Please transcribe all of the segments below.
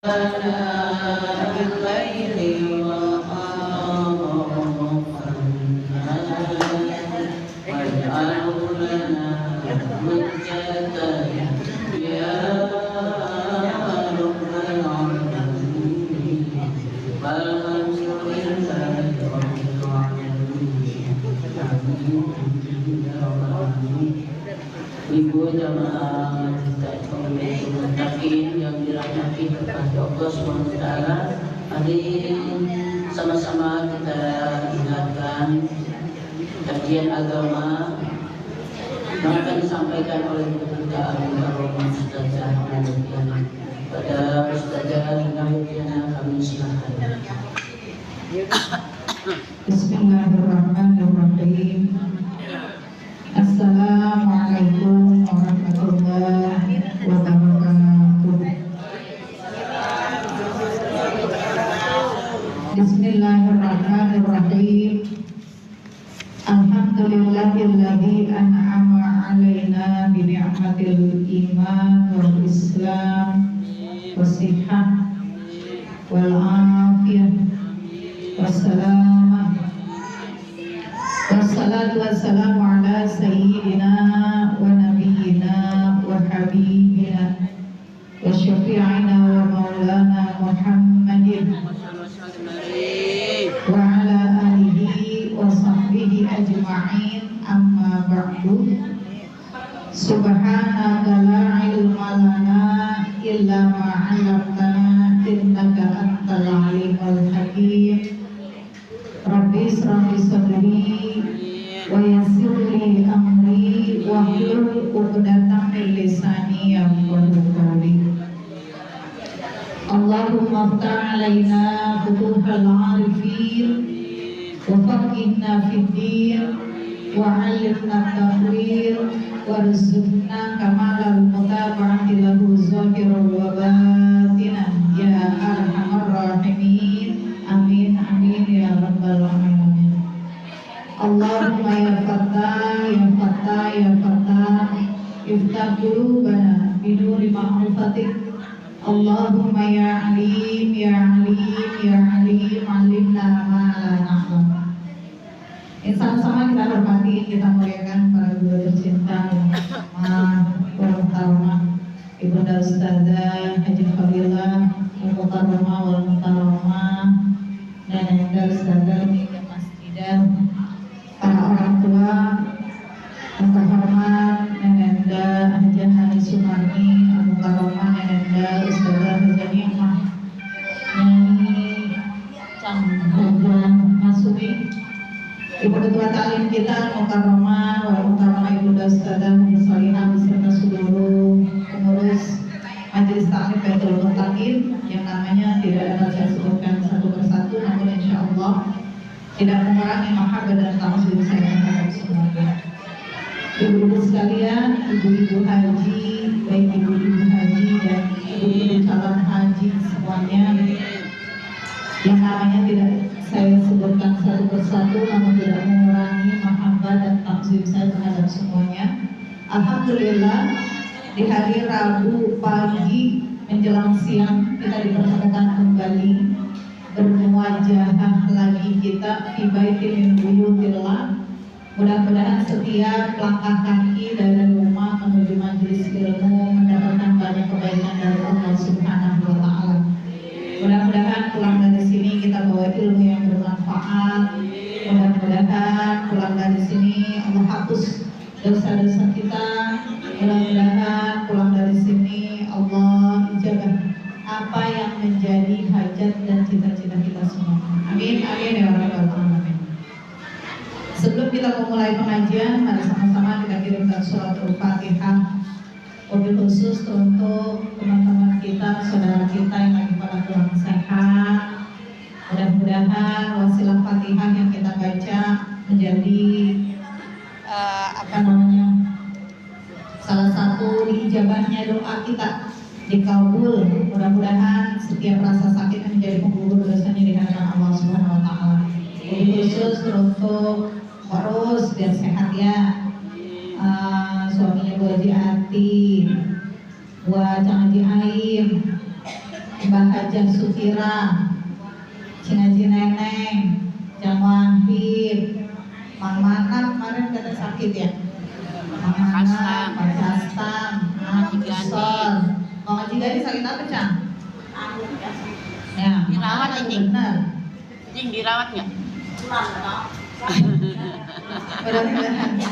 Ibu jamaah yang dirahmati Allah SWT, hadirin sama-sama kita ingatkan kajian agama yang akan disampaikan oleh kita Al-Mukarram Ustazah Namudiana. Pada Ustazah Namudiana kami silakan. Bismillahirrahmanirrahim. Assalamualaikum warahmatullahi wabarakatuh. Bismillahirrahmanirrahim. Alhamdulillahilladzi an'ama 'alaina bi ni'matil iman wal islam wasihah wal afiyah wassalamah. Wassalatu wassalamu ala sayyidina wa nabiyyina wa habibina wa syafi'ina wa maulana Muhammadin wa ala alihi wa sahbihi ajma'in, amma ba'du. Subhanaka la ilma lana illa ma 'allamtana innaka antal alimul hakim. Rabbi israh li sadri wa yassir li amri wahlul 'uqdatam min lisani yafqahu qawli. Allahumma iftah 'alaina futuhal 'arifin wa faqihna fid din wa 'allimna at-tawhid warzuqna kamalal mutaba'ati lahu zahiran wa batinan ya arhamar rahimin. Amin amin ya rabbal alamin. Allahumma ya Fattah ya Fattah ya Fattah iftah qulubana binuri ma'rifatik. Allahumma ya alim ya alim ya alim alimna ma la na'lam. Sama-sama kita hormati, kita muliakan para guru tercinta wal mukarramah Ibunda Ustazah Haji Fadilah Mukarramah wal mukarramah dan Ibunda Ustazah Masjidah, para orang tua yang terhormat, Nenenda Hajah Hani Sumarni Al-Mukarramah, Nenenda Ustazah Hajah Ni'mah Nyai Canggogo Masumi, Ibu Ketua Ta'lim kita Al-Mukarramah wal mukarramah Ibunda Ustazah Musalihah beserta seluruh pengurus Majelis Ta'lim Baitul Muttaqin yang namanya tidak dapat saya sebutkan satu persatu, namun insya Allah tidak mengurangi mahabbah dan ta'zim saya terhadap semuanya. Ibu-ibu sekalian, ibu-ibu haji, baik ibu-ibu haji dan ibu-ibu calon haji semuanya, yang namanya tidak saya sebutkan satu persatu, namun tidak mengurangi mahabbah dan ta'zim saya terhadap semuanya. Alhamdulillah, di hari Rabu pagi menjelang siang kita dipertemukan kembali, bermuajahah lagi kita fi baitin min buyutillah. Mudah-mudahan setiap langkah kaki dari rumah menuju majelis ilmu mendapatkan banyak kebaikan dari Allah Subhanahu wa taala. Mudah-mudahan pulang dari sini kita bawa ilmu yang bermanfaat. Mudah-mudahan pulang dari sini Allah hapus dosa-dosa kita. Mudah-mudahan pulang dari sini Allah ijabah apa yang menjadi hajat dan cita-cita kita semua. Amin amin ya rabbal alamin. Sebelum kita memulai pengajian, mari sama-sama kita kirimkan suratul Fatihah, wabil khusus untuk teman-teman kita, saudara kita yang lagi pada kurang sehat. Mudah-mudahan wasilah Fatihah yang kita baca menjadi salah satu diijabahnya doa kita dikabul. Mudah-mudahan setiap rasa sakit menjadi penggugur dosanya di hadapan Allah Subhanahu wa taala. Khusus untuk Warus biar sehat ya. Suaminya Bu Haji Ati, Bu Cang Haji Aim, Mbah Hajah Sukira, Cinaji Neneng, Jang Wahid, Mang Manap kemarin kata sakit ya. Mang Manap, Pak Kastam, Kusol. Mau ngaji gani sakit apa Cang? Ya, Dirawat Cing. benar. Cing dirawat nggak? Mudah-mudahan. Ya.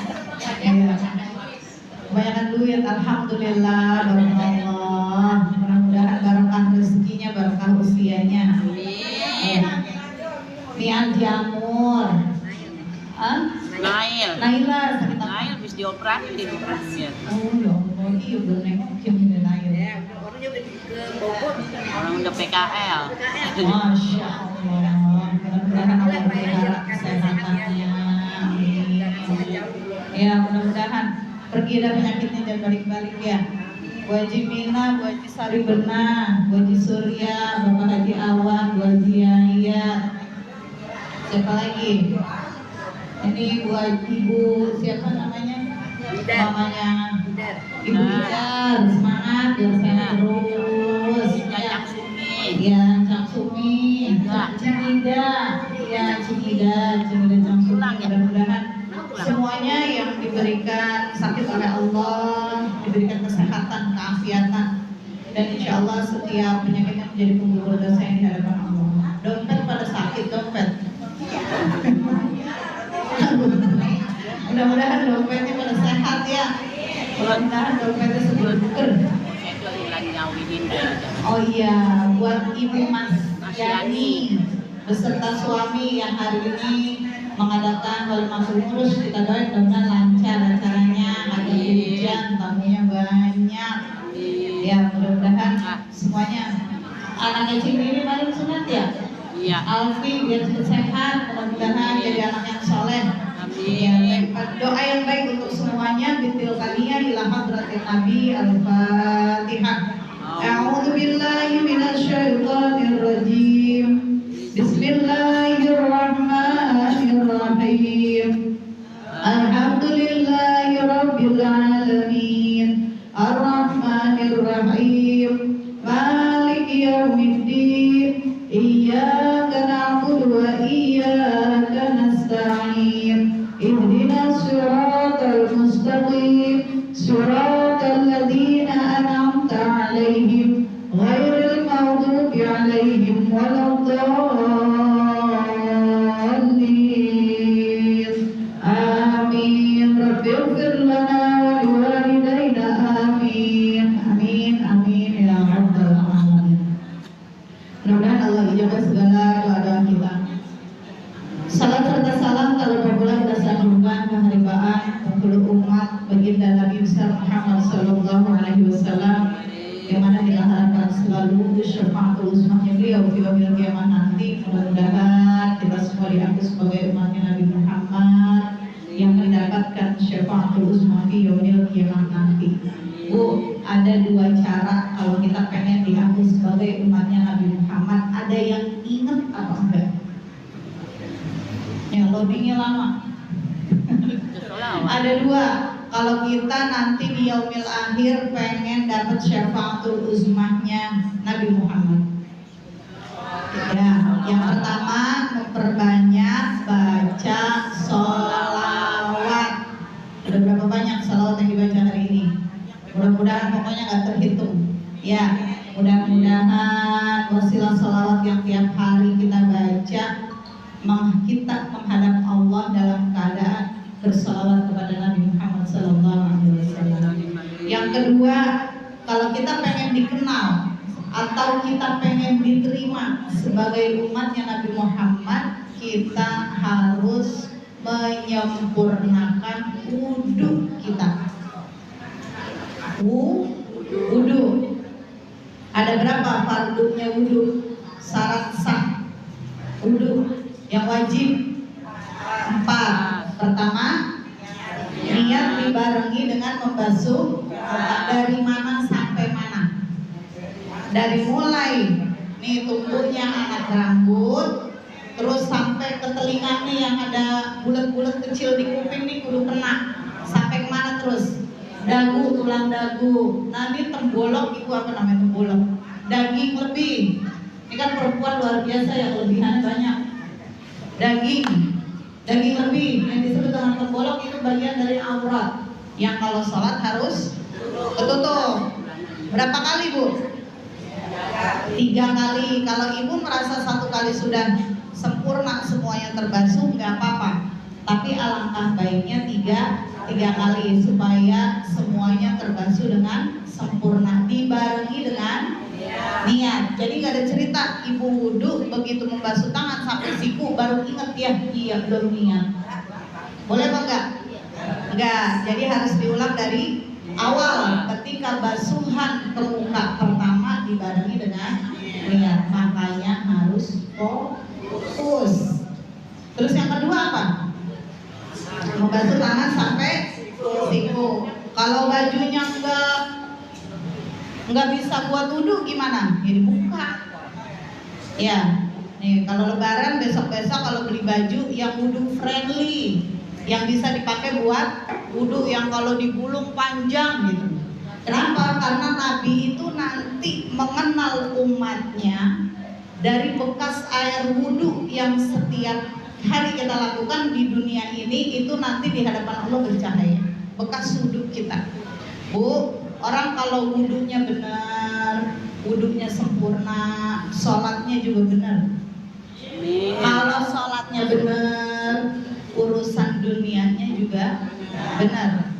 Kebanyakan duit, alhamdulillah, barakallah. Mudah-mudahan barokah rezekinya, barokah usianya. Amin. Nian Jamur. Nail. Naila sakit apa? Nail habis dioperasi di rumahnya. Oh ya Allah, iya udah nengokin ini Naila. Orang udah PKL. Masya Allah. Mudah-mudahan Allah pelihara kesehatannya. Amin. Ya mudah-mudahan pergi dari penyakitnya dan balik-balik ya. Bu Haji Mina, Bu Haji Sari Benah, Bu Haji Surya, Bapak Haji Awan, Bu Haji Yahya. Siapa lagi? Ini Bu Haji, Ibu siapa namanya? Mamanya Ibu Idar, semangat biar sehat terus. Jajang Sumi. Ya, Cang Sumi, Cimida, ya Cimida Cang Sumi. Mudah-mudahan semuanya yang diberikan sakit oleh Allah diberikan kesehatan, keafiatan, dan insya Allah setiap penyakitnya menjadi penggugur dosa yang di hadapan Allah. Dompet pada sakit, dompet. Mudah-mudahan dompetnya pada sehat ya. Mudah-mudahan dompetnya seger. Itu lagi ngawinin dia. Oh iya, buat Ibu Mas Yani beserta suami yang hari ini mengadakan walimah urus, kita doain mudah-mudahan lancar acaranya, ada hujan, tamunya banyak. Ya mudah-mudahan semuanya. Anaknya Cing ini paling sunat ya. Iya. Alfi biar cepat sehat, mudah-mudahan jadi anak yang soleh. Amin. Doa yang baik untuk semuanya. Bintil kalian ila hadratin Nabi. Al-Fatihah. A'udzu billahi minasyaitonir rajim. Bismillahirrahmanirrahim. Alhamdulillahi rabbil alamin. Ar-Rahmanir Rahim. Maliki yaumiddin. Iyyaka na'budu wa iyyaka nasta'in. Ihdinas siratal mustaqim. Siratal ladzina an'amta 'alaihim ghairil maghdubi 'alaihim waladdallin. Amin. Rabbighfir lana wa liwalidayna. Amin. Amin. Amin ya rabbal alamin. Mudah-mudahan Allah ijabah segala doa-doa kita. Salam serta salam terpulang dan sanjungan keharibaan untuk umat baginda Nabi besar Muhammad sallallahu alaihi wasallam, yang mana kita harapkan selalu syafaatul uzmahnya beliau di yaumil qiyamah nanti. Mudah-mudahan kita semua diangkat sebagai umatnya Nabi Muhammad yang mendapatkan syafaatul uzmah di yaumil qiyamah nanti. Bu, ada dua cara kalau kita pengen diangkat sebagai umatnya Nabi Muhammad. Ada yang ingat apa enggak? Yang loadingnya lama. Ada dua. Kalau kita nanti di yaumil akhir pengen dapat syafaatul uzmahnya Nabi Muhammad. Ya, yang pertama memperbanyak baca sholawat. Ada berapa banyak sholawat yang dibaca hari ini? Mudah-mudahan pokoknya nggak terhitung. Ya, mudah-mudahan wasilah sholawat yang tiap hari kita baca, kita menghadap Allah dalam keadaan bersalawat kepada Nabi Muhammad SAW. Yang kedua, kalau kita pengen dikenal atau kita pengen diterima sebagai umatnya Nabi Muhammad, kita harus menyempurnakan wudhu kita. Wudhu. Ada berapa fardunya wudhu? Syarat sah wudhu yang wajib 4. Pertama, niat dibarengi dengan membasuh dari mana sampai mana. Dari mulai nih tumbuhnya anak rambut, terus sampai ke telinga nih yang ada bulat-bulat kecil di kuping nih kudu kena. Sampai kemana terus? Dagu, tulang dagu. Nah ini tembolok, itu apa namanya tembolok? Daging lebih. Ini kan perempuan luar biasa ya, kelebihannya banyak. Daging lebih yang disebut dengan pembolok itu bagian dari aurat yang kalau sholat harus ketutup. Berapa kali Bu? 3 kali. Kalau ibu merasa 1 kali sudah sempurna semuanya terbasuh, nggak apa-apa. Tapi alangkah baiknya 3 kali supaya semuanya terbasuh dengan sempurna, dibarengi dengan niat. Jadi nggak ada cerita ibu wudhu begitu membasuh tangan sampai siku baru ingat ya, iya belum niat. Boleh apa enggak? Enggak. Jadi harus diulang dari awal. Ketika basuhan ke muka pertama dibarengi dengan niat. Makanya harus fokus. Terus yang kedua apa? Membasuh tangan sampai siku. Kalau bajunya nggak bisa buat wudhu gimana? Ya dibuka. Ya, nih kalau lebaran besok-besok kalau beli baju yang wudhu friendly, yang bisa dipakai buat wudhu, yang kalau digulung panjang gitu. Kenapa? Karena Nabi itu nanti mengenal umatnya dari bekas air wudhu yang setiap hari kita lakukan di dunia ini, itu nanti di hadapan Allah bercahaya. Bekas wudhu kita. Bu, orang kalau wudhunya benar, wudhunya sempurna, sholatnya juga benar. Kalau sholatnya benar, urusan dunianya juga benar.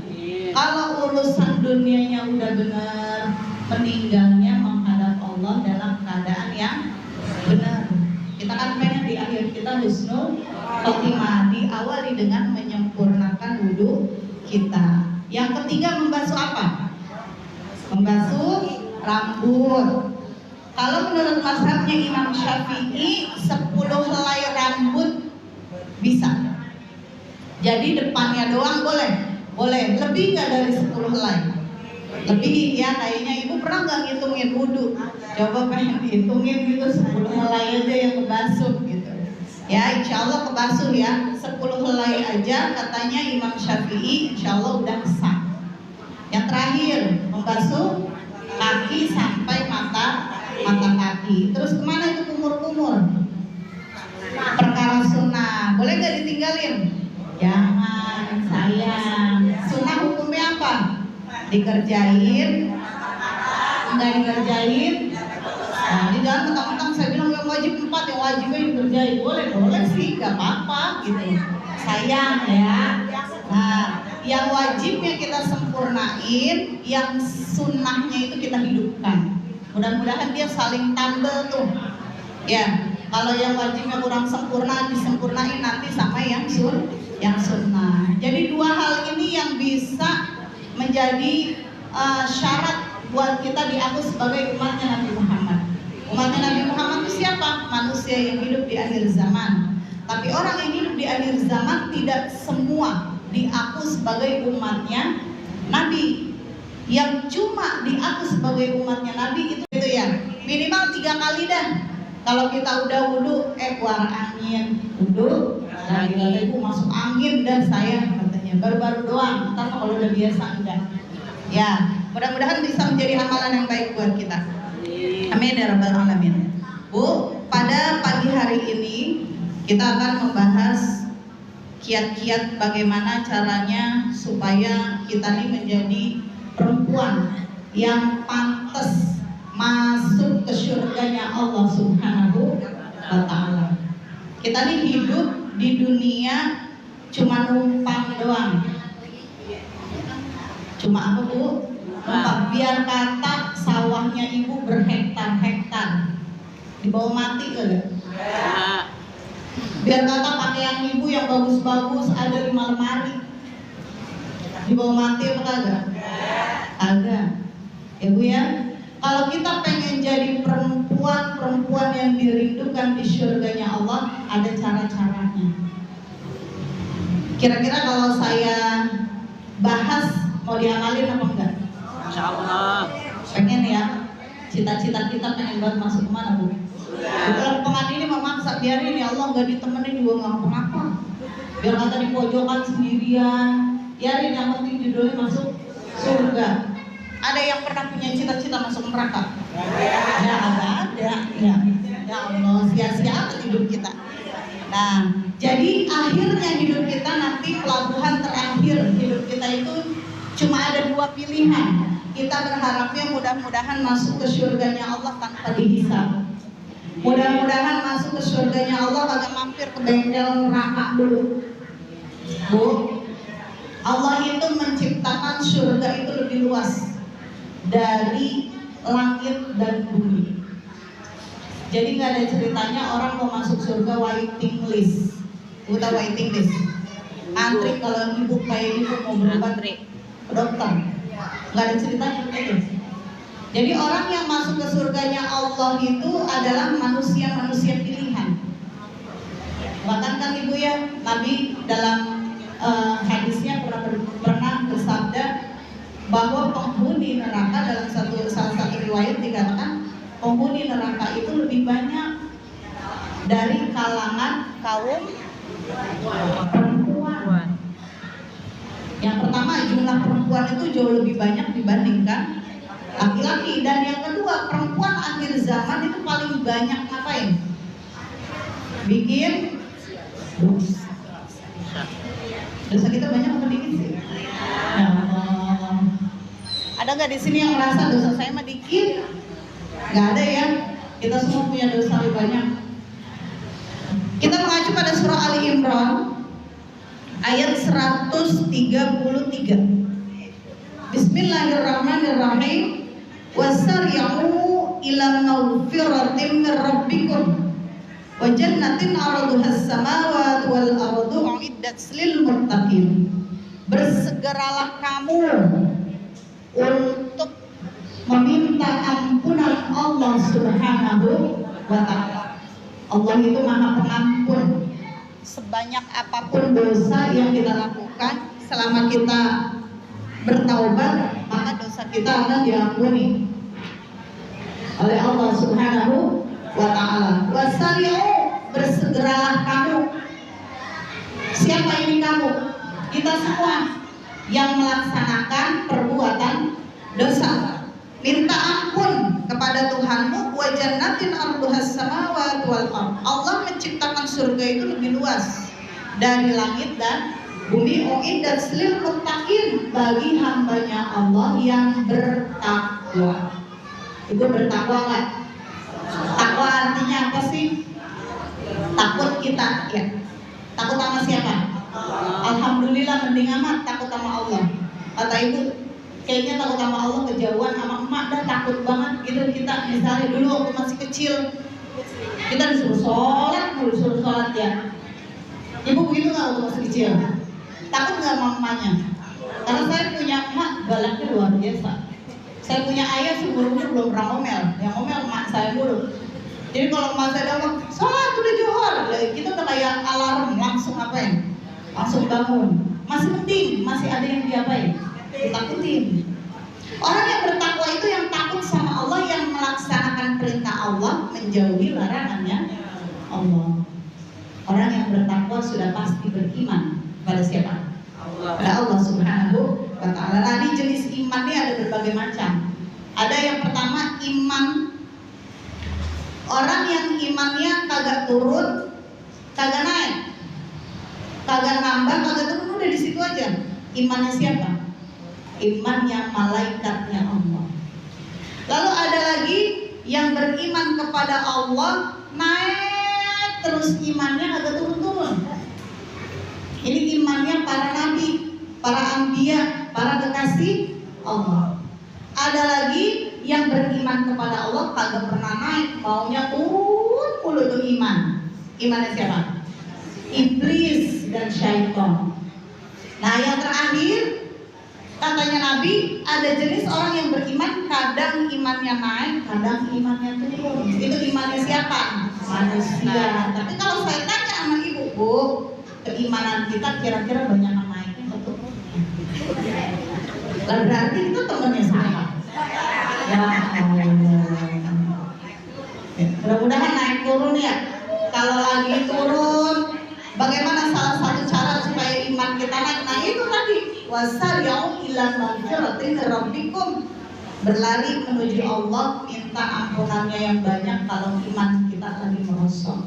Kalau urusan dunianya udah benar, meninggalnya menghadap Allah dalam keadaan yang benar. Kita kan pengen di akhir kita husnul khotimah, diawali dengan menyempurnakan wudhu kita. Yang ketiga membasuh apa? Membasuh rambut. Kalau menurut mazhabnya Imam Syafi'i 10 helai rambut bisa. Jadi depannya doang boleh? Boleh. Lebih nggak dari 10 helai? Lebih ya, kayaknya ibu pernah nggak ngitungin wudhu? Coba pengen dihitungin gitu 10 helai aja yang kebasuh gitu. Ya insya Allah kebasuh ya, 10 helai aja katanya Imam Syafi'i insya Allah udah sah. Yang terakhir membasuh kaki sampai mata kaki. Terus kemana itu kumur-kumur? Perkara sunnah, boleh nggak ditinggalin? Jangan sayang. Sunnah hukumnya apa? Dikerjain, nggak dikerjain. Nah, di dalam mentang-mentang saya bilang yang wajib 4, yang wajibnya dikerjain. Boleh sih, nggak apa-apa gitu. Sayang ya. Nah, yang wajibnya kita sempurnain, yang sunnahnya itu kita hidupkan. Mudah-mudahan dia saling tambel tuh. Ya, kalau yang wajibnya kurang sempurna disempurnain nanti sama yang sunnah. Jadi 2 hal ini yang bisa menjadi syarat buat kita diaku sebagai umatnya Nabi Muhammad. Umatnya Nabi Muhammad itu siapa? Manusia yang hidup di akhir zaman. Tapi orang yang hidup di akhir zaman tidak semua diaku sebagai umatnya Nabi. Yang cuma diaku sebagai umatnya Nabi itu ya minimal 3 kali dah. Kalau kita udah wudhu, keluar angin, wudhu, lagi masuk angin dan saya katanya baru-baru doang. Ntar kalau udah biasa enggak. Ya, mudah-mudahan bisa menjadi amalan yang baik buat kita. Amin ya rabbal alamin. Bu, pada pagi hari ini kita akan membahas kiat-kiat bagaimana caranya supaya kita ini menjadi perempuan yang pantas masuk ke surganya Allah Subhanahu wa ta'ala. Kita ini hidup di dunia cuma numpang doang. Cuma apa Bu? Numpang. Biar kata sawahnya ibu berhektar-hektar, dibawa mati kagak? Biar kata pakaian ibu yang bagus-bagus ada 5 lemari, dibawa mati apa kagak? Kagak. Ya Bu ya. Kalau kita pengen jadi perempuan yang dirindukan di surganya Allah, ada cara-caranya. Kira-kira kalau saya bahas mau diamalin apa enggak? Insya Allah. Pengen ya. Cita-cita kita pengen banget masuk kemana Bu? Kalau pengen ini memaksa, biarin ya Allah, nggak ditemenin juga nggak ngapa-ngapa. Biar kata di pojokan sendirian, biarin yang penting judulnya masuk surga. Ada yang pernah punya cita-cita masuk neraka? Ya ada. Ya. Nah, jadi akhirnya hidup kita nanti pelabuhan terakhir hidup kita itu cuma ada dua pilihan. Kita berharapnya mudah-mudahan masuk ke surganya Allah tanpa dihisab. Mudah-mudahan masuk ke surganya Allah kagak mampir ke bengkel neraka dulu. Bu, Allah itu menciptakan surga itu lebih luas dari langit dan bumi. Jadi nggak ada ceritanya orang mau masuk surga waiting list. Udah waiting list. Antri kalau ibu kayak ibu mau berobat ke dokter. Nggak ada ceritanya gitu. Jadi orang yang masuk ke surganya Allah itu adalah manusia-manusia pilihan. Bahkan kan ibu ya, Nabi dalam hadisnya pernah bersabda bahwa penghuni neraka dalam salah satu riwayat dikatakan penghuni neraka itu lebih banyak dari kalangan kaum perempuan. Yang pertama, jumlah perempuan itu jauh lebih banyak dibandingkan laki-laki. Dan yang kedua, perempuan akhir zaman itu paling banyak ngapain? Bikin dosa. Dosa kita banyak apa dikit sih? Ada nggak di sini yang merasa dosa saya mah dikit? Nggak ada ya. Kita semua punya dosa lebih banyak. Kita mengacu pada surah Ali Imran ayat 133. Bismillahirrahmanirrahim. Wasari'u ila maghfiratin min rabbikum wa jannatin 'arduhas samawati wal ardu uiddat lil muttaqin. Bersegeralah kamu untuk meminta ampunan Allah Subhanahu wa ta'ala. Allah itu Maha Pengampun. Sebanyak apapun dosa yang kita lakukan, selama kita bertaubat, maka dosa kita akan diampuni oleh Allah Subhanahu wa ta'ala. Wasari'u, bersegeralah kamu. Siapa ini kamu? Kita semua yang melaksanakan perbuatan dosa. Minta ampun kepada Tuhanmu. Wa jannatin arduhas samawati wal ardh. Allah menciptakan surga itu lebih luas dari langit dan bumi. Uiddat lil muttaqin, bagi hambanya Allah yang bertakwa. Ibu bertakwa nggak? Takwa artinya apa sih? Takut kita, ya. Takut sama siapa? Alhamdulillah mending amat takut sama Allah. Kata ibu, kayaknya takut sama Allah kejauhan, sama emak dah takut banget gitu. Kita misalnya dulu waktu masih kecil, kita disuruh sholat ya. Ibu begitu nggak waktu masih kecil? Takut nggak sama emaknya? Karena saya punya emak galaknya luar biasa. Saya punya ayah seumur-umur belum pernah ngomel. Yang ngomel emak saya dulu. Jadi kalau emak saya ngomong, sholat udah johor, kita udah kayak alarm, langsung ngapain? Langsung bangun. Masih penting, masih ada yang diapain? Ditakutin. Orang yang bertakwa itu yang takut sama Allah, yang melaksanakan perintah Allah, menjauhi larangannya Allah. Orang yang bertakwa sudah pasti beriman pada siapa? Pada Allah Subhanahu wa ta'ala. Tadi jenis iman ini ada berbagai macam. Ada yang pertama iman. Orang yang imannya kagak turun, kagak naik, kagak nambah, kagak turun, udah di situ aja. Imannya siapa? Iman yang malaikatnya Allah. Lalu ada lagi yang beriman kepada Allah, naik terus imannya agak turun-turun. Ini imannya para nabi, para anbiya, para kekasih Allah. Ada lagi yang beriman kepada Allah kagak pernah naik, maunya turun mulu tuh iman. Imannya siapa? Iblis dan syaitan. Nah yang terakhir, katanya Nabi, ada jenis orang yang beriman, kadang imannya naik, kadang imannya turun. Itu imannya siapa? Manusia. Tapi kalau saya tanya sama ibu, Bu, keimanan kita kira-kira banyak yang naiknya atau turunnya? Berarti itu temannya siapa? Ya Allah. Mudah-mudahan naik turun ya. Kalau lagi turun, bagaimana salah satu cara supaya iman kita naik? Nah itu tadi, wasari'u ila maghfiratin min rabbikum, berlari menuju Allah, minta ampunannya yang banyak kalau iman kita lagi merosot.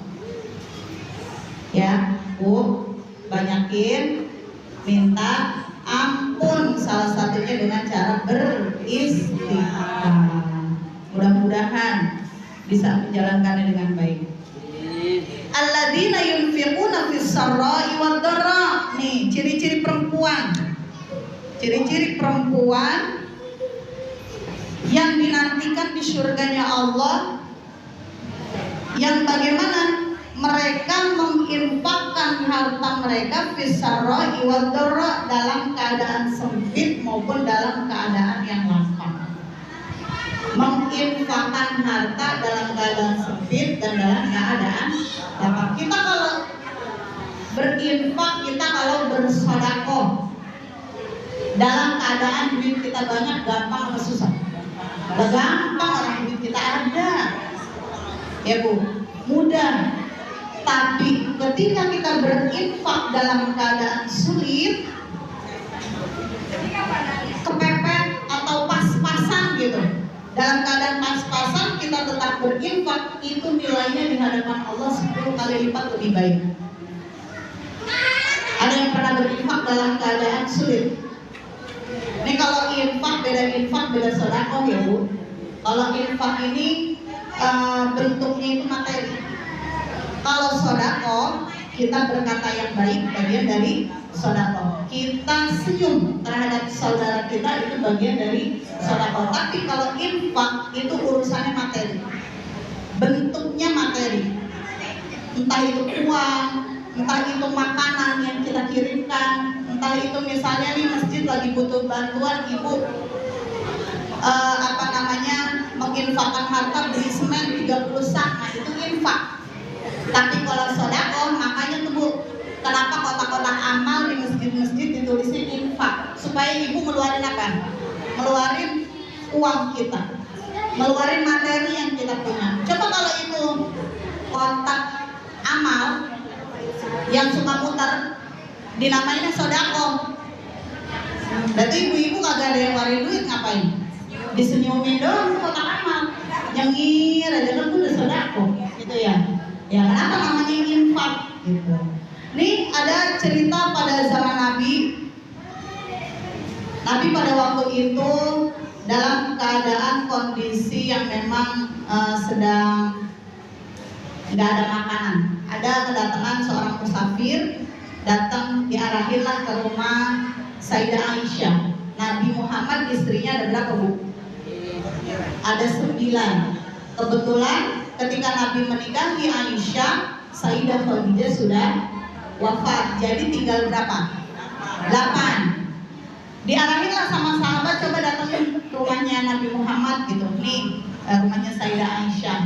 Ya, Bu, banyakin minta ampun, salah satunya dengan cara beristighfar. Mudah-mudahan bisa menjalankannya dengan baik. Alladzina yunfiquna fis sarra'i wad dharra. Nih, ciri-ciri perempuan. Ciri-ciri perempuan yang dinantikan di surganya Allah, yang bagaimana mereka menginfakkan harta mereka fis sarra'i wad dharra, dalam keadaan sempit maupun dalam keadaan yang lapang. Menginfakkan harta dalam keadaan sempit dan dalam keadaan lapang. Kita kalau berinfak, kita kalau bersedekah dalam keadaan duit kita banyak, gampang atau susah? Gampang, orang duit kita ada, ya Bu, mudah. Tapi ketika kita berinfak dalam keadaan sulit, kepepet atau pas-pasan gitu, dalam keadaan pas-pasan kita tetap berinfak, itu nilainya di hadapan Allah 10 kali lipat lebih baik. Ada yang pernah berinfak dalam keadaan sulit? Ini kalau infak beda sedekah ya Bu. Kalau infak ini bentuknya itu materi. Kalau sedekah kita berkata yang baik, bagian dari sedekah. Kita senyum terhadap saudara kita, itu bagian dari sedekah. Tapi kalau infak itu urusannya materi, bentuknya materi, entah itu uang, entah itu makanan yang kita kirimkan, entah itu misalnya nih masjid lagi butuh bantuan, ibu menginfakkan harta beli semen 30 sak, nah itu infak. Tapi kalau sedekah, makanya tuh Bu, kenapa kotak-kotak amal di masjid-masjid ditulisnya infak, supaya ibu ngeluarin apa? Ngeluarin uang kita, ngeluarin materi yang kita punya. Coba kalau itu kotak amal yang suka muter, dinamainnya sedekah, berarti ibu-ibu kagak ada yang ngeluarin duit, ngapain? Disenyumin doang kotak amal, nyengir aja kan udah sedekah, gitu ya. Ya kenapa namanya infak gitu. Nih ada cerita pada zaman Nabi. Nabi pada waktu itu dalam keadaan kondisi yang memang sedang nggak ada makanan. Ada kedatangan seorang musafir, datang, diarahinlah ke rumah Sayyidah Aisyah. Nabi Muhammad istrinya ada berapa Bu? Ada 9. Kebetulan ketika Nabi menikahi Aisyah, Sayyidah Khadijah sudah wafat. Jadi tinggal berapa? 8. Diarahinlah sama sahabat, coba datangin rumahnya Nabi Muhammad gitu. Nih rumahnya Sayyidah Aisyah.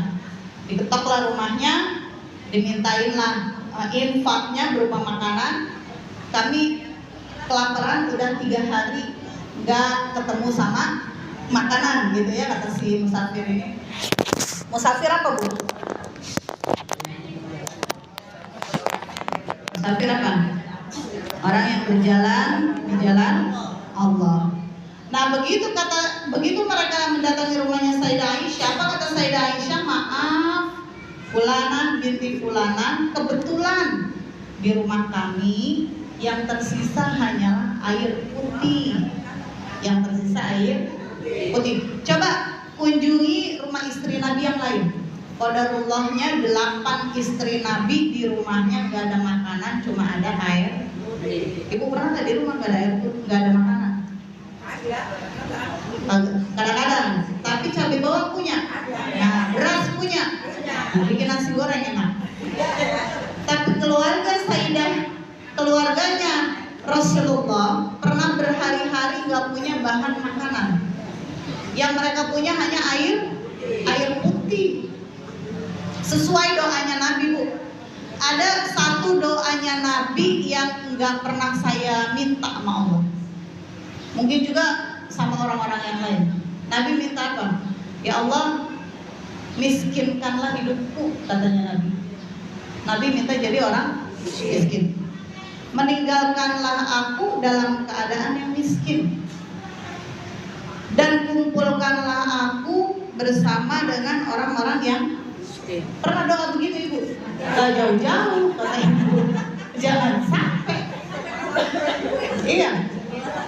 Diketoklah rumahnya, dimintainlah infaknya berupa makanan. Kami kelaparan udah 3 hari nggak ketemu sama makanan gitu ya, kata si musafir ini. Musafir apa Bu? Musafir apa? Orang yang berjalan di jalan Allah. Nah begitu mereka mendatangi rumahnya Sayyidah Aisyah, apa kata Sayyidah Aisyah? Maaf, Fulanah binti Fulanah, kebetulan di rumah kami yang tersisa hanyalah air putih. Yang tersisa air putih. Coba kunjungi rumah istri Nabi yang lain. Qadarullahnya 8 istri Nabi di rumahnya gak ada makanan, cuma ada air. Ibu pernah nggak di rumah gak ada air putih, gak ada makanan? Kadang-kadang. Tapi cabai bawang punya, nah beras punya, nah, bikin nasi goreng enak. Tapi keluarganya Rasulullah pernah berhari-hari gak punya bahan makanan. Yang mereka punya hanya air putih. Sesuai doanya Nabi Bu. Ada satu doanya Nabi yang nggak pernah saya minta sama Allah. Mungkin juga sama orang-orang yang lain. Nabi minta apa? Ya Allah, miskinkanlah hidupku, katanya Nabi. Nabi minta jadi orang miskin. Meninggalkanlah aku dalam keadaan yang miskin, dan kumpulkanlah aku bersama dengan orang-orang yang miskin. Pernah doa begitu Ibu? Gak jauh-jauh kata Ibu. Jangan sampai. Iya.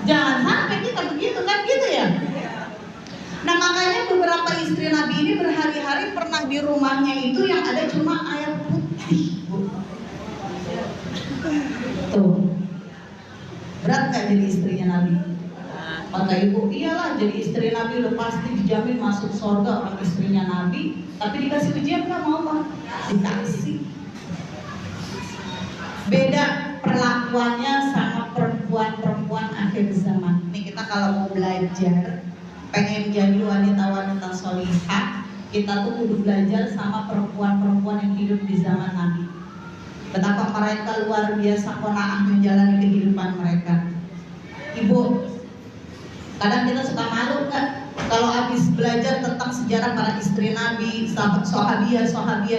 Jangan sampai kita begitu kan gitu ya. Nah makanya beberapa istri Nabi ini berhari-hari pernah di rumahnya itu yang ada cuma air putih. Tuh. Berat gak jadi istrinya Nabi? Kata ibu, iyalah jadi istri Nabi udah pasti dijamin masuk surga orang istrinya Nabi. Tapi dikasih ujian gak mau Pak? Dikasih. Beda perlakuannya sama perempuan-perempuan akhir zaman. Nih kita kalau mau belajar, pengen jadi wanita-wanita solihah, kita tuh kudu belajar sama perempuan-perempuan yang hidup di zaman Nabi. Betapa mereka luar biasa qanaah menjalani kehidupan mereka. Ibu, kadang kita suka malu kan kalau habis belajar tentang sejarah para istri Nabi, sahabat sahabiah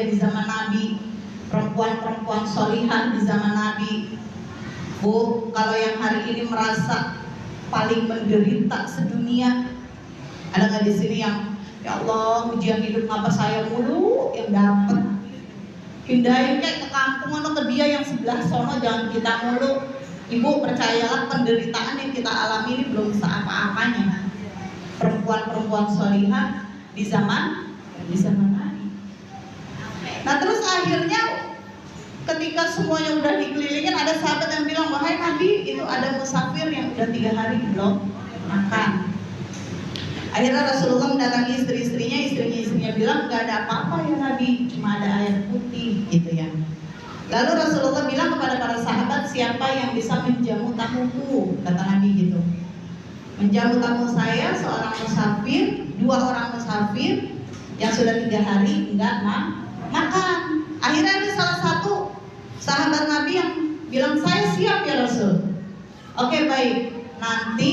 di zaman Nabi, perempuan-perempuan solihah di zaman Nabi. Bu, kalau yang hari ini merasa paling menderita sedunia, ada nggak di sini yang ya Allah ujian hidup apa saya mulu yang dapat? Pindahin kayak ke kampung atau ke dia yang sebelah sono, jangan kita mulu. Ibu percayalah penderitaan yang kita alami ini belum seapa-apanya. Perempuan-perempuan solihah di zaman Nabi. Nah terus akhirnya ketika semuanya udah dikelilingin, ada sahabat yang bilang, wahai Nabi, itu ada musafir yang udah 3 hari belum makan. Akhirnya Rasulullah mendatangi istrinya bilang, gak ada apa-apa ya Nabi, cuma ada air putih gitu ya. Lalu Rasulullah bilang kepada para sahabat, siapa yang bisa menjamu tamuku, kata Nabi gitu. Menjamu tamu saya seorang musafir, 2 orang musafir yang sudah 3 hari enggak makan. Akhirnya ada salah satu sahabat Nabi yang bilang, saya siap ya Rasul. Oke baik, nanti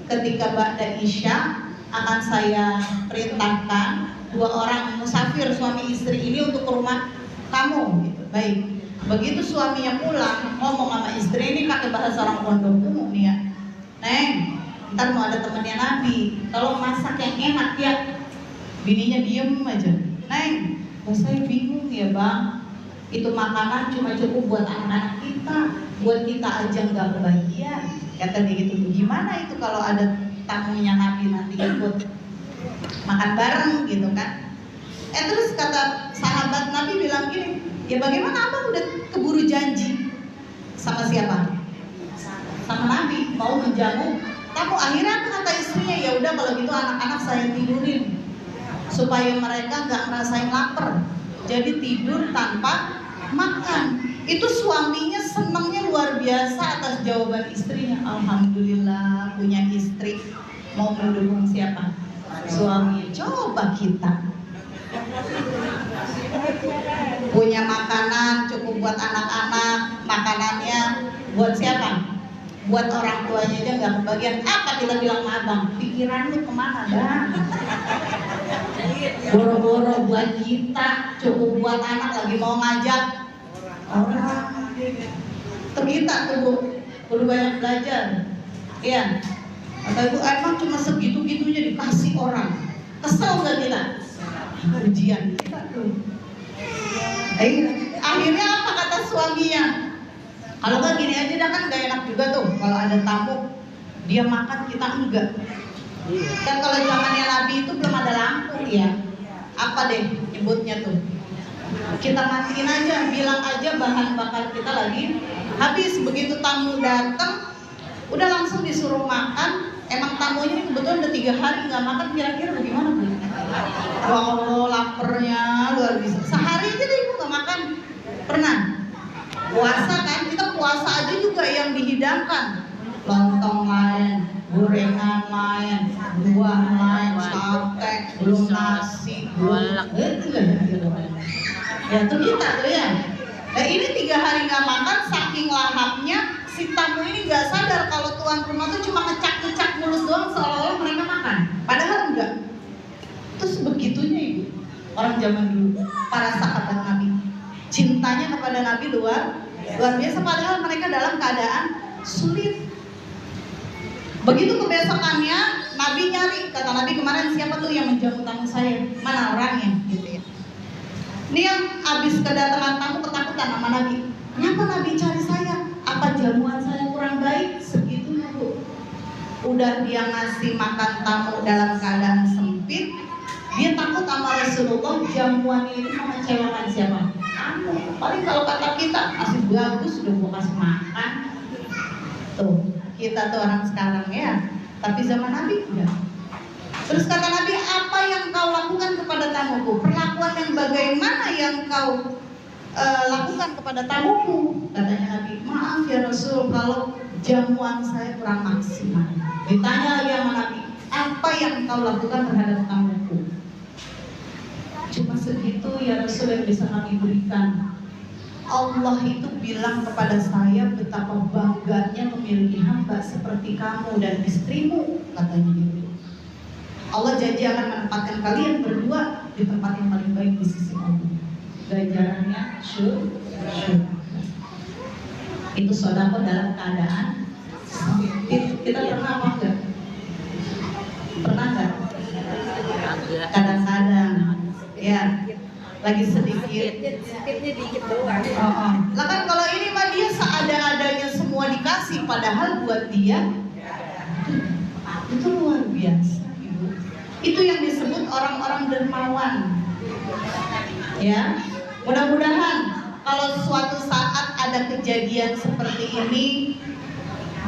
ketika ba'da Isya akan saya perintahkan 2 orang musafir suami istri ini untuk ke rumah kamu gitu. Baik. Begitu suaminya pulang, ngomong sama istri ini pakai bahasa orang pondok umum nih ya. Neng, ntar mau ada temennya Nabi, kalau masak yang enak ya. Bininya diem aja. Neng, saya bingung ya bang, itu makanan cuma cukup buat anak-anak kita, buat kita aja nggak kebagian. Kata dia gitu, gimana itu kalau ada tamunya Nabi nanti ikut makan bareng gitu kan? Terus kata sahabat Nabi bilang gini, ya bagaimana abang udah keburu janji sama siapa? Sama Nabi mau menjamu tamu. Akhirnya kata istrinya, ya udah kalau gitu anak-anak saya tidurin supaya mereka nggak ngerasain lapar. Jadi tidur tanpa makan. Itu suaminya senangnya luar biasa atas jawaban istrinya. Alhamdulillah punya istri mau mendukung siapa? Suami. Coba kita punya makanan cukup buat anak-anak, makanannya buat siapa? Buat orang tuanya aja nggak kebagian. Apa kita bilang sama abang? Pikiran lu kemana bang? Boro-boro buat kita, cukup buat anak, lagi mau ngajak orang. Kita tuh bu, perlu banyak belajar. Iya. Kata ibu, emang cuma segitu-gitunya dikasih orang. Kesel nggak kita? Ujian kita tuh. Akhirnya apa kata suaminya? Kalau nggak gini aja dah, kan gak enak juga tuh kalau ada tamu dia makan kita enggak. Kan kalau zamannya Nabi itu belum ada lampu ya. Apa deh nyebutnya tuh? Kita matiin aja, bilang aja bahan bakar kita lagi habis. Begitu tamu datang, udah langsung disuruh makan. Emang tamunya ini kebetulan udah 3 hari nggak makan, kira-kira bagaimana bu? Ya Allah, lapernya luar biasa. Sehari aja deh ibu nggak makan. Pernah? Puasa kan, kita puasa aja juga yang dihidangkan. Lontong lain, gorengan lain, buah lain, sate, belum nasi, belum ya tuh kita tuh ya. Nah ini 3 hari nggak makan, saking lahapnya si tamu ini nggak sadar kalau tuan rumah tuh cuma ngecak-ngecak mulut doang seolah-olah mereka makan. Padahal enggak. Terus begitunya ibu, orang zaman dulu, para sahabat Nabi, cintanya kepada Nabi luar biasa, padahal mereka dalam keadaan sulit. Begitu kebesokannya Nabi nyari, kata Nabi kemarin siapa tuh yang menjamu tamu saya, mana orangnya gitu ya. Ini yang habis kedatangan tamu ketakutan sama Nabi. Kenapa Nabi cari saya? Apa jamuan saya kurang baik? Segitunya Bu. Udah dia ngasih makan tamu dalam keadaan sempit, dia takut sama Rasulullah jamuan ini mengecewakan siapa? Paling kalau kata kita masih bagus sudah gua kasih makan. Tuh, kita tuh orang sekarang ya. Tapi zaman Nabi enggak. Terus kata Nabi, apa yang kau lakukan kepada tamuku? Perlakuan yang bagaimana yang kau lakukan kepada tamuku? Katanya Nabi, maaf ya Rasul, kalau jamuan saya kurang maksimal. Ditanya lagi sama Nabi, apa yang kau lakukan terhadap tamuku? Cuma segitu ya Rasul yang bisa kami berikan. Allah itu bilang kepada saya betapa bangganya memiliki hamba seperti kamu dan istrimu, katanya dia. Allah janji akan menempatkan kalian berdua di tempat yang paling baik di sisi Allah. Ganjarannya syurga. Itu sedekah dalam keadaan kita pernah apa enggak? Pernah enggak? Kadang-kadang ya lagi sedikit. Lah kan kalau ini mah dia seada-adanya semua dikasih, padahal buat dia itu luar biasa. Itu yang disebut orang-orang dermawan. Ya, mudah-mudahan kalau suatu saat ada kejadian seperti ini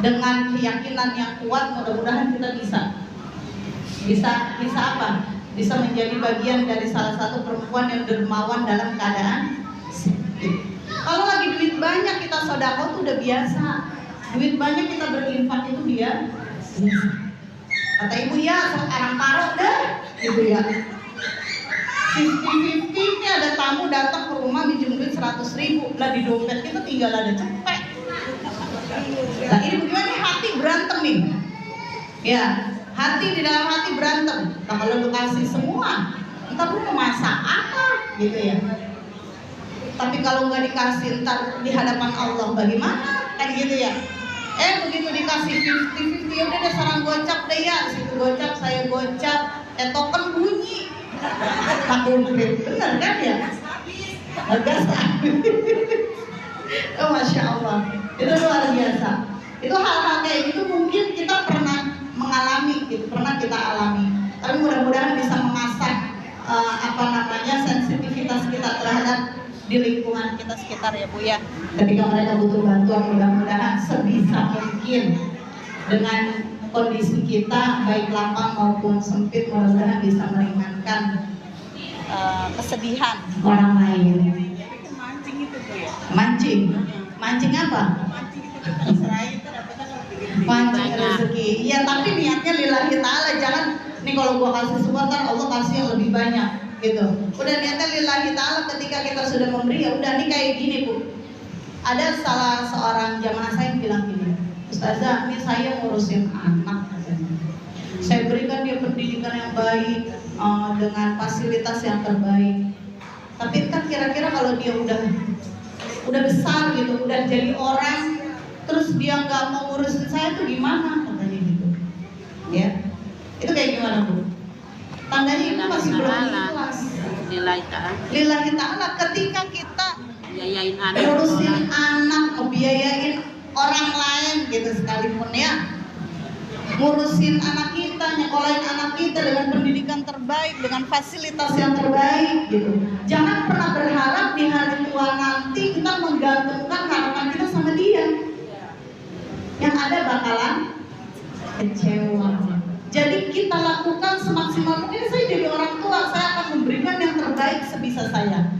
dengan keyakinan yang kuat, mudah-mudahan kita bisa apa? Bisa menjadi bagian dari salah satu perempuan yang dermawan dalam keadaan sempit. Kalau lagi duit banyak kita sedekah itu udah biasa. Duit banyak kita berinfak itu biasa. Kata ibu ya, sekarang taruh deh, gitu ya. 50-50 ini ada tamu datang ke rumah minjem duit 100.000, lah di dompet kita tinggal ada cepet. Nah ini bagaimana nih hati berantem nih? Ya, hati di dalam hati berantem. Nah kalau lu kasih semua, entar lu mau masak apa, gitu ya. Tapi kalau nggak dikasih entar di hadapan Allah bagaimana? Kan gitu ya. Begitu dikasih 50-50, ya udah deh sarang gocap deh ya, situ gocap, saya gocap, token bunyi, takut bener kan ya? Gas oh masya Allah, itu luar biasa. Itu hal-hal kayak gitu mungkin kita pernah mengalami, gitu, pernah kita alami. Tapi mudah-mudahan bisa mengasah sensitivitas kita terhadap di lingkungan kita sekitar ya Bu ya. Ketika mereka butuh bantuan, mudah-mudahan sebisa mungkin dengan kondisi kita baik lapang maupun sempit, mudah-mudahan bisa meringankan kesedihan orang lain. Mancing itu Bu ya. Mancing apa? Mancing rezeki. Ya tapi niatnya lillahi ta'ala, jangan nih kalau gua kasih sebentar Allah kasih yang lebih banyak. Gitu. Udah niatnya lillahi ta'ala, ketika kita sudah memberi ya udah. Nih kayak gini Bu, ada salah seorang jamaah saya yang bilang gini, Ustazah, ini saya ngurusin anak, saya berikan dia pendidikan yang baik, dengan fasilitas yang terbaik. Tapi kan kira-kira kalau dia udah besar gitu, udah jadi orang, terus dia nggak mau ngurusin saya tuh gimana, katanya gitu. Ya, itu kayak gimana Bu? Tandanya itu masih belum ikhlas. Lillahi ta'ala. Ketika kita biayain anak, ngurusin anak, ngebiayain orang lain gitu sekalipun ya, ngurusin anak kita, nyekolahin anak kita dengan pendidikan terbaik, dengan fasilitas yang terbaik gitu. Jangan pernah berharap di hari tua nanti kita menggantungkan harapan kita sama dia. Yang ada bakalan kecewa. Jadi kita lakukan semaksimal mungkin. Saya jadi orang tua, saya akan memberikan yang terbaik sebisa saya.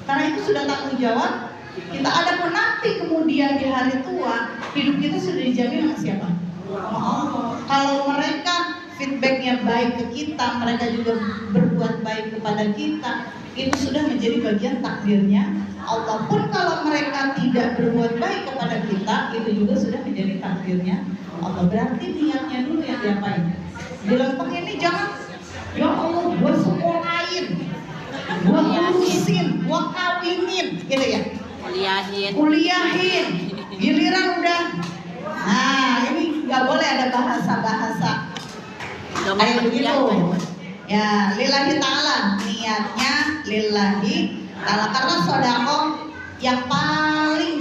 Karena itu sudah tanggung jawab kita. Adapun nanti kemudian di hari tua, hidup kita sudah dijamin sama siapa? Allah. Kalau mereka feedbacknya baik ke kita, mereka juga berbuat baik kepada kita, itu sudah menjadi bagian takdirnya Allah. Pun kalau mereka tidak berbuat baik kepada kita, itu juga sudah menjadi takdirnya Allah. Berarti niatnya dulu yang diapain? Dilempeng ini jangan, ya Allah gua sekolahin, gua urusin, gua kawinin, gitu ya. Kuliahin, giliran udah. Nah ini nggak boleh ada bahasa-bahasa kayak begitu. Ya, lillahi ta'ala, niatnya lillahi ta'ala. Karena sedekah yang paling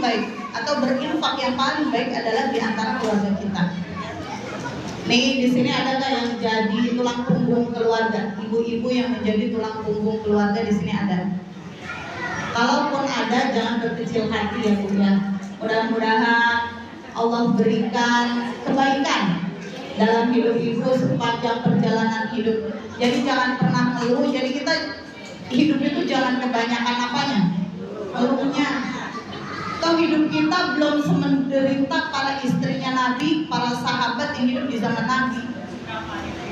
atau berinfak yang paling baik adalah di antara keluarga kita. Nih di sini ada nggak yang jadi tulang punggung keluarga? Ibu-ibu yang menjadi tulang punggung keluarga di sini ada. Kalaupun ada, jangan berkecil hati ya Bu ya. Mudah-mudahan Allah berikan kebaikan dalam hidup ibu sepanjang perjalanan hidup. Jadi jangan pernah ngeluh. Jadi kita hidup itu jangan kebanyakan apanya, ngeluhnya. Toh hidup kita belum semenderita para istrinya Nabi, para sahabat yang hidup di zaman Nabi.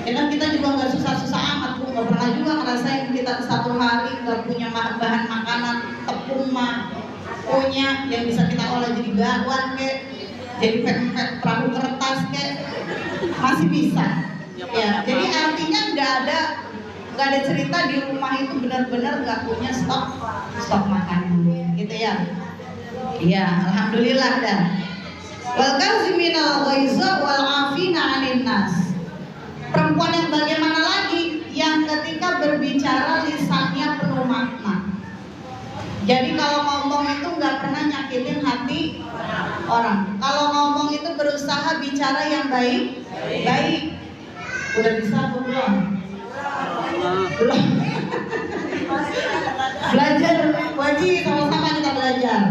Ya kan kita juga nggak susah-susah amat, Bu. Nggak pernah juga ngerasain kita satu hari nggak punya bahan makanan, tepung mah punya yang bisa kita olah jadi bakwan kek, jadi perahu kertas kek, masih bisa. Ya, jadi artinya nggak ada cerita di rumah itu benar-benar nggak punya stok makanan, gitu ya. Iya, alhamdulillah dah. Wal kaziminal ghaiza wal 'afina 'anil nas. Perempuan yang bagaimana lagi? Yang ketika berbicara lisannya penuh makna. Jadi kalau ngomong itu nggak pernah nyakitin hati orang. Kalau ngomong itu berusaha bicara yang baik. Udah bisa atau belum? Belum. Belajar wajib, sama-sama kita belajar.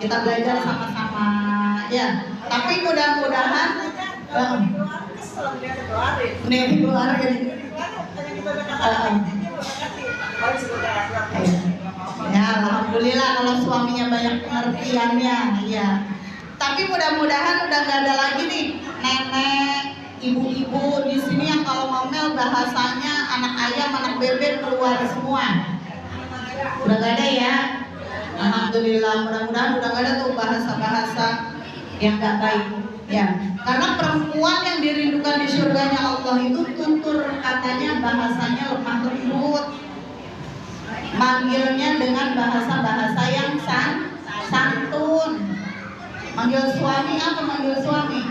Kita belajar sama-sama ya. Tapi mudah-mudahan nih keluarin. Ya alhamdulillah kalau suaminya banyak pengertiannya ya. Tapi mudah-mudahan udah nggak ada lagi nih nenek, ibu-ibu di sini yang kalau ngomel bahasanya anak ayam, anak bebek keluar semua. Udah nggak ada ya. Alhamdulillah, mudah-mudahan udah nggak ada tuh bahasa-bahasa yang nggak baik. Ya, karena perempuan yang dirindukan di surganya Allah itu tutur katanya bahasanya lemah lembut, manggilnya dengan bahasa-bahasa yang santun. Manggil suami apa manggil suami?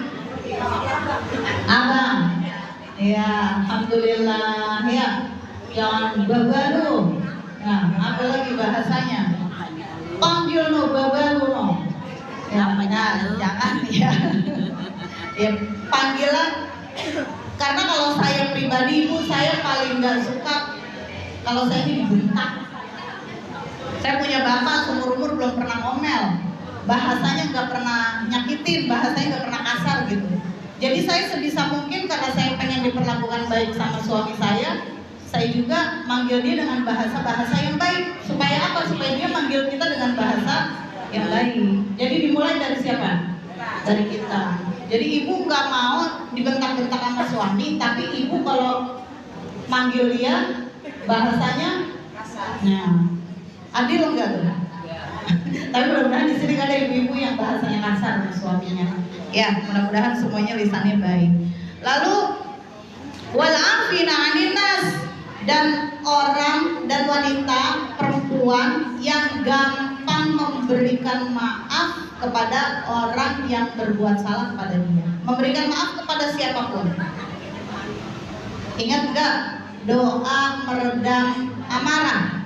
Abang. Ya, alhamdulillah ya. Jangan babalu. Nah, apa lagi bahasanya? Panggil no babalu no. Ya, jangan ya. Ya, panggilan. Karena kalau saya pribadi, ibu saya paling nggak suka kalau saya ini dibentak. Saya punya bapak seumur-umur belum pernah ngomel, bahasanya nggak pernah nyakitin, bahasanya nggak pernah kasar gitu. Jadi saya sebisa mungkin karena saya pengen diperlakukan baik sama suami saya juga manggil dia dengan bahasa-bahasa yang baik. Supaya apa? Supaya dia manggil kita dengan bahasa yang baik. Jadi dimulai dari siapa? Dari kita. Jadi ibu nggak mau dibentak-bentak sama suami, tapi ibu kalau manggil dia bahasanya, nah, adil nggak tuh? Tapi mudah-mudahan di sini ada ibu-ibu yang bahasanya kasar sama suaminya. Ya, mudah-mudahan semuanya lisannya baik. Lalu wal 'afina 'anil nas, dan orang dan wanita perempuan yang gampang memberikan maaf kepada orang yang berbuat salah kepada dia. Memberikan maaf kepada siapapun. Ingat enggak? Doa meredam amarah.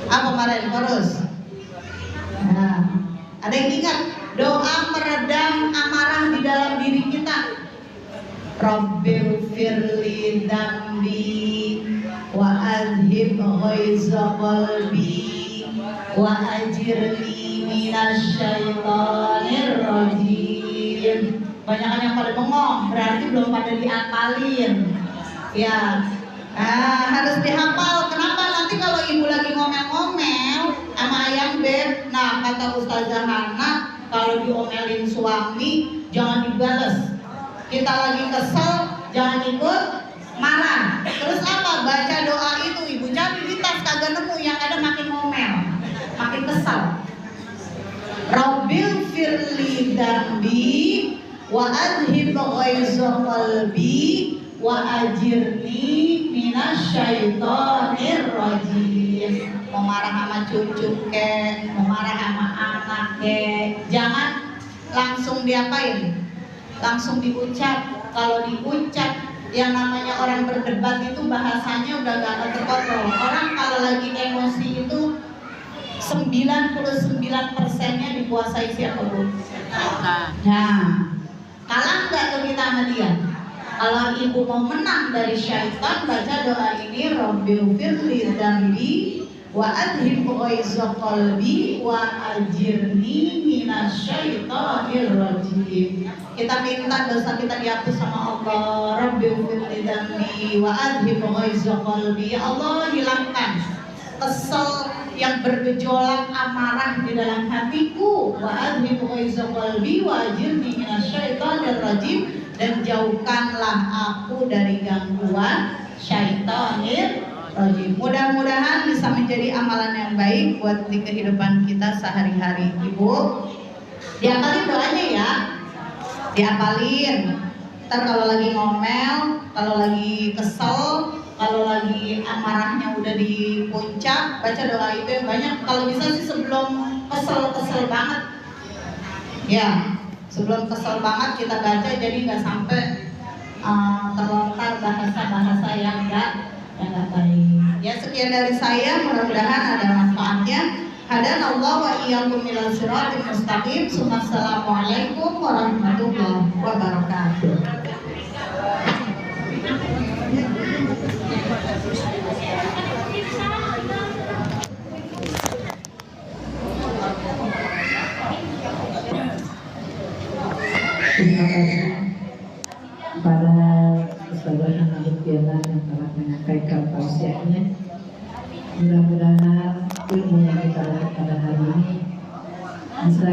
Apa kemarin terus? Nah, ada yang ingat doa meredam amarah di dalam diri kita? Rabbil firli dambi wa adhib ghaiza qalbi wa ajirni minasyaitonir rajim. Banyakan yang pada bengong, berarti belum pada diapalin. Ya, harus dihafal. Kenapa? Nanti kalau ibu lagi ngomel-ngomel sama ayam beb, nah kata Ustazah Hana, kalau diomelin suami jangan dibales. Kita lagi kesel, jangan ikut marah. Terus apa? Baca doa itu, ibu cari di tas kagak nemu, yang ada makin ngomel, makin kesal. Rabbil firli dambi wa adhib ghaiza qalbi wa ajirni minasyaitonir rajim. Mau marah sama cucu kek, mau marah sama anak kek, jangan langsung diapain? Langsung diucap. Kalau diucap, yang namanya orang berdebat itu bahasanya udah gak terkontrol. Orang kalau lagi emosi itu 99%-nya dikuasai siapa Bu? Setan. Nah, kalah nggak tuh kita sama dia? Kalau ibu mau menang dari syaitan, baca doa ini, Rabbighfirli dzambi wa adhib ghaizza qalbi wa ajirni minasyaitonir rajim. Kita minta dosa kita dihapus sama Allah. Rabbighfirli dzambi wa adhib ghaizza qalbi. Ya Allah, hilangkan kesel yang bergejolak amarah di dalam hatiku. Wa adhib ghaizza qalbi wa ajirni minasyaitonir rajim. Dan jauhkanlah aku dari gangguan syaitanir rajim. Mudah-mudahan bisa menjadi amalan yang baik buat di kehidupan kita sehari-hari. Ibu, diapalin doanya ya, diapalin. Ntar kalau lagi ngomel, kalau lagi kesel, kalau lagi amarahnya udah di puncak, baca doa itu yang banyak. Kalau bisa sih sebelum kesel banget, ya. Sebelum kesel banget kita baca, jadi nggak sampai terlontar bahasa-bahasa yang nggak baik. Ya, sekian dari saya, mudah-mudahan ada manfaatnya. Hadanallah wa iyyakum ilal siratal mustaqim. Assalamualaikum warahmatullahi wabarakatuh. Terima kasih para saudara anak piala yang telah menyampaikan tausiahnya. Mudah-mudahan ilmu yang kita dapat pada hari ini bisa